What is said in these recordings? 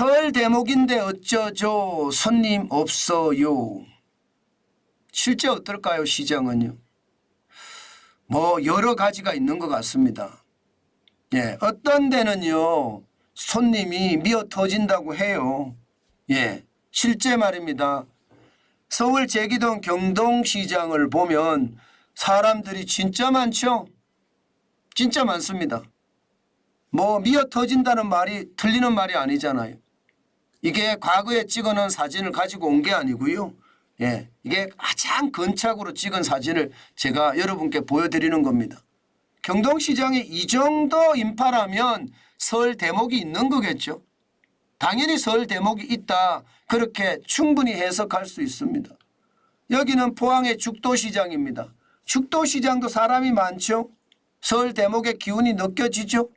설 대목인데 어쩌죠? 손님 없어요. 실제 어떨까요? 시장은요. 뭐 여러 가지가 있는 것 같습니다. 예, 어떤 데는요 손님이 미어 터진다고 해요. 예, 실제 말입니다. 서울 제기동 경동시장을 보면 사람들이 진짜 많죠. 진짜 많습니다. 뭐 미어 터진다는 말이 틀리는 말이 아니잖아요. 이게 과거에 찍어놓은 사진을 가지고 온 게 아니고요. 예, 이게 가장 근착으로 찍은 사진을 제가 여러분께 보여드리는 겁니다. 경동시장에 이 정도 인파라면 설 대목이 있는 거겠죠. 당연히 설 대목이 있다. 그렇게 충분히 해석할 수 있습니다. 여기는 포항의 죽도시장입니다. 죽도시장도 사람이 많죠. 설 대목의 기운이 느껴지죠.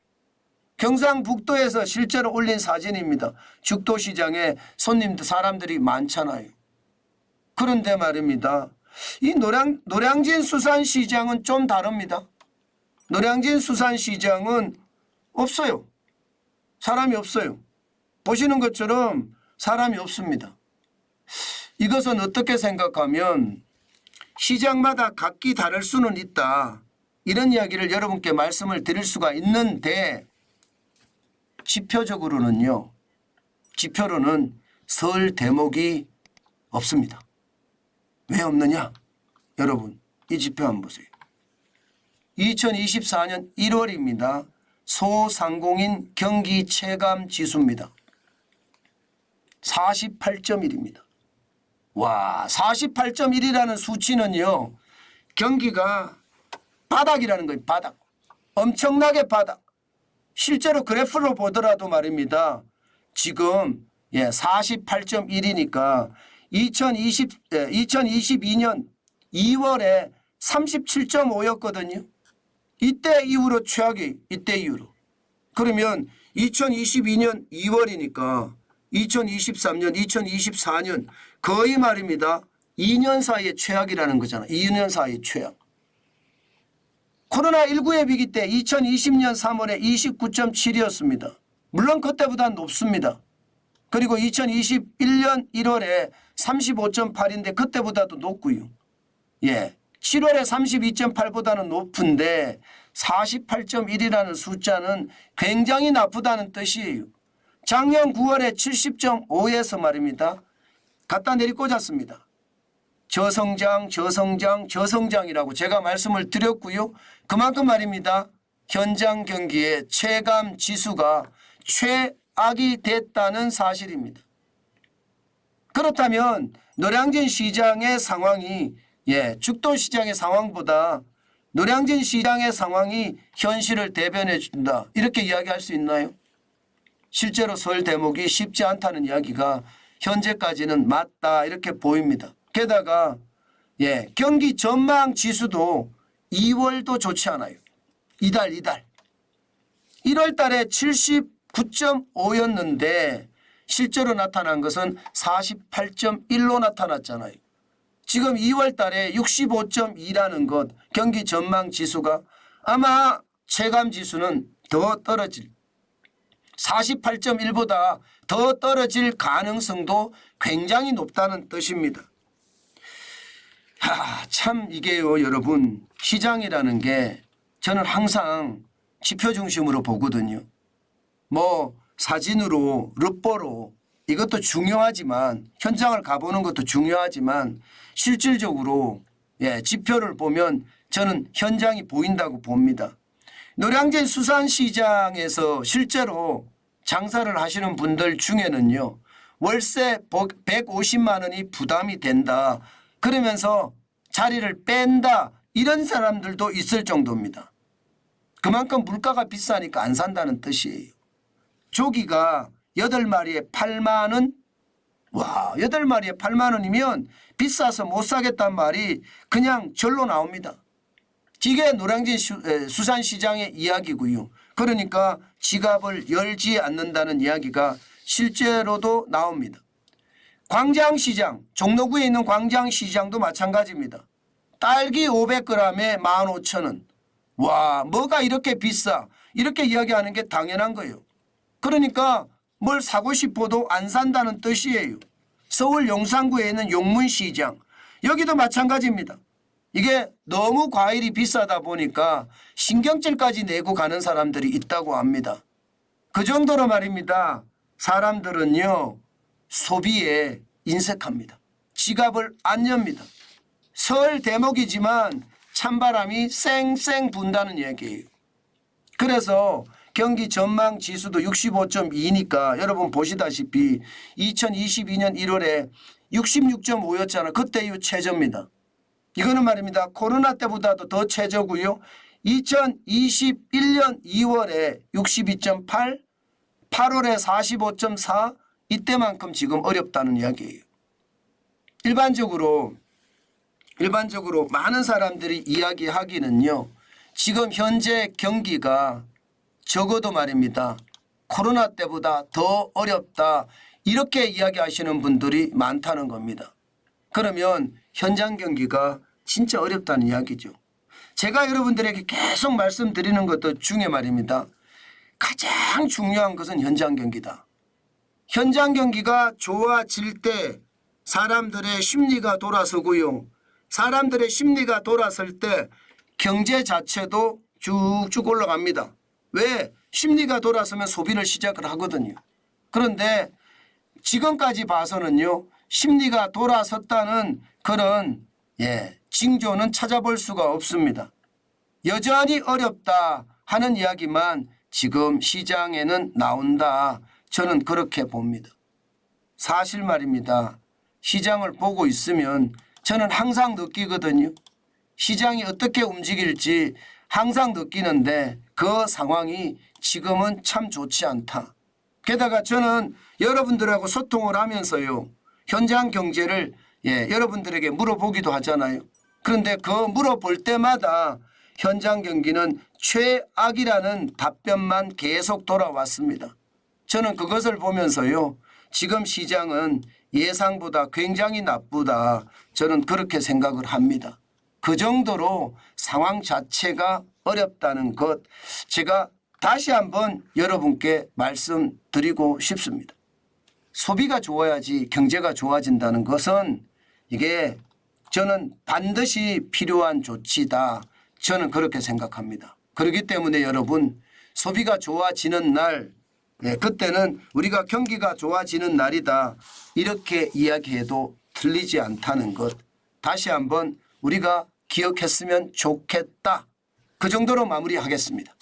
경상북도에서 실제로 올린 사진입니다. 죽도시장에 손님들 사람들이 많잖아요. 그런데 말입니다. 이 노량진 수산시장은 좀 다릅니다. 노량진 수산시장은 없어요. 사람이 없어요. 보시는 것처럼 사람이 없습니다. 이것은 어떻게 생각하면 시장마다 각기 다를 수는 있다. 이런 이야기를 여러분께 말씀을 드릴 수가 있는데 지표적으로는요. 지표로는 설 대목이 없습니다. 왜 없느냐? 여러분 이 지표 한번 보세요. 2024년 1월입니다. 소상공인 경기 체감 지수입니다. 48.1입니다. 와, 48.1이라는 수치는요. 경기가 바닥이라는 거예요. 바닥. 엄청나게 바닥. 실제로 그래프로 보더라도 말입니다. 지금 48.1이니까 2022년 2월에 37.5였거든요. 이때 이후로 최악이 이때 이후로. 그러면 2022년 2월이니까 2023년, 2024년 거의 말입니다. 2년 사이에 최악이라는 거잖아. 2년 사이에 최악. 코로나19의 위기 때 2020년 3월에 29.7이었습니다. 물론 그때보다 높습니다. 그리고 2021년 1월에 35.8인데 그때보다도 높고요. 예, 7월에 32.8보다는 높은데 48.1이라는 숫자는 굉장히 나쁘다는 뜻이에요. 작년 9월에 70.5에서 말입니다. 갖다 내리꽂았습니다. 저성장, 저성장, 저성장이라고 제가 말씀을 드렸고요. 그만큼 말입니다. 현장 경기의 체감 지수가 최악이 됐다는 사실입니다. 그렇다면 노량진 시장의 상황이 죽도시장의 상황보다 노량진 시장의 상황이 현실을 대변해 준다. 이렇게 이야기할 수 있나요? 실제로 설 대목이 쉽지 않다는 이야기가 현재까지는 맞다 이렇게 보입니다. 게다가 경기 전망 지수도 2월도 좋지 않아요. 이달 1월 달에 79.5였는데 실제로 나타난 것은 48.1로 나타났잖아요. 지금 2월 달에 65.2라는 것 경기 전망 지수가 아마 체감 지수는 더 떨어질 48.1보다 더 떨어질 가능성도 굉장히 높다는 뜻입니다. 참 이게요 여러분 시장이라는 게 저는 항상 지표 중심으로 보거든요. 뭐 사진으로 르뽀로 이것도 중요하지만 현장을 가보는 것도 중요하지만 실질적으로 지표를 보면 저는 현장이 보인다고 봅니다. 노량진 수산시장에서 실제로 장사를 하시는 분들 중에는요. 월세 150만 원이 부담이 된다. 그러면서 자리를 뺀다. 이런 사람들도 있을 정도입니다. 그만큼 물가가 비싸니까 안 산다는 뜻이에요. 조기가 8마리에 8만 원? 와, 8마리에 8만 원이면 비싸서 못 사겠다는 말이 그냥 절로 나옵니다. 이게 노량진 수산시장의 이야기고요. 그러니까 지갑을 열지 않는다는 이야기가 실제로도 나옵니다. 광장시장, 종로구에 있는 광장시장도 마찬가지입니다. 딸기 500g에 15,000원. 와, 뭐가 이렇게 비싸? 이렇게 이야기하는 게 당연한 거예요. 그러니까 뭘 사고 싶어도 안 산다는 뜻이에요. 서울 용산구에 있는 용문시장 여기도 마찬가지입니다. 이게 너무 과일이 비싸다 보니까 신경질까지 내고 가는 사람들이 있다고 합니다. 그 정도로 말입니다. 사람들은요 소비에 인색합니다. 지갑을 안 엽니다. 설 대목이지만 찬바람이 쌩쌩 분다는 얘기예요. 그래서 경기 전망 지수도 65.2니까 여러분 보시다시피 2022년 1월에 66.5였잖아. 그때 이후 최저입니다. 이거는 말입니다. 코로나 때보다도 더 최저고요. 2021년 2월에 62.8, 8월에 45.4 이때만큼 지금 어렵다는 이야기예요. 일반적으로 많은 사람들이 이야기하기는요. 지금 현재 경기가 적어도 말입니다. 코로나 때보다 더 어렵다 이렇게 이야기하시는 분들이 많다는 겁니다. 그러면 현장 경기가 진짜 어렵다는 이야기죠. 제가 여러분들에게 계속 말씀드리는 것도 중에 말입니다. 가장 중요한 것은 현장 경기다. 현장 경기가 좋아질 때 사람들의 심리가 돌아서고요. 사람들의 심리가 돌아설 때 경제 자체도 쭉쭉 올라갑니다. 왜? 심리가 돌아서면 소비를 시작을 하거든요. 그런데 지금까지 봐서는요. 심리가 돌아섰다는 그런 징조는 찾아볼 수가 없습니다. 여전히 어렵다 하는 이야기만 지금 시장에는 나온다. 저는 그렇게 봅니다. 사실 말입니다. 시장을 보고 있으면 저는 항상 느끼거든요. 시장이 어떻게 움직일지 항상 느끼는데 그 상황이 지금은 참 좋지 않다. 게다가 저는 여러분들하고 소통을 하면서요. 현장 경제를 여러분들에게 물어보기도 하잖아요. 그런데 그 물어볼 때마다 현장 경기는 최악이라는 답변만 계속 돌아왔습니다. 저는 그것을 보면서요. 지금 시장은 예상보다 굉장히 나쁘다. 저는 그렇게 생각을 합니다. 그 정도로 상황 자체가 어렵다는 것 제가 다시 한번 여러분께 말씀드리고 싶습니다. 소비가 좋아야지 경제가 좋아진다는 것은 이게 저는 반드시 필요한 조치다. 저는 그렇게 생각합니다. 그렇기 때문에 여러분 소비가 좋아지는 날 그때는 우리가 경기가 좋아지는 날이다. 이렇게 이야기해도 틀리지 않다는 것 다시 한번 우리가 기억했으면 좋겠다. 그 정도로 마무리하겠습니다.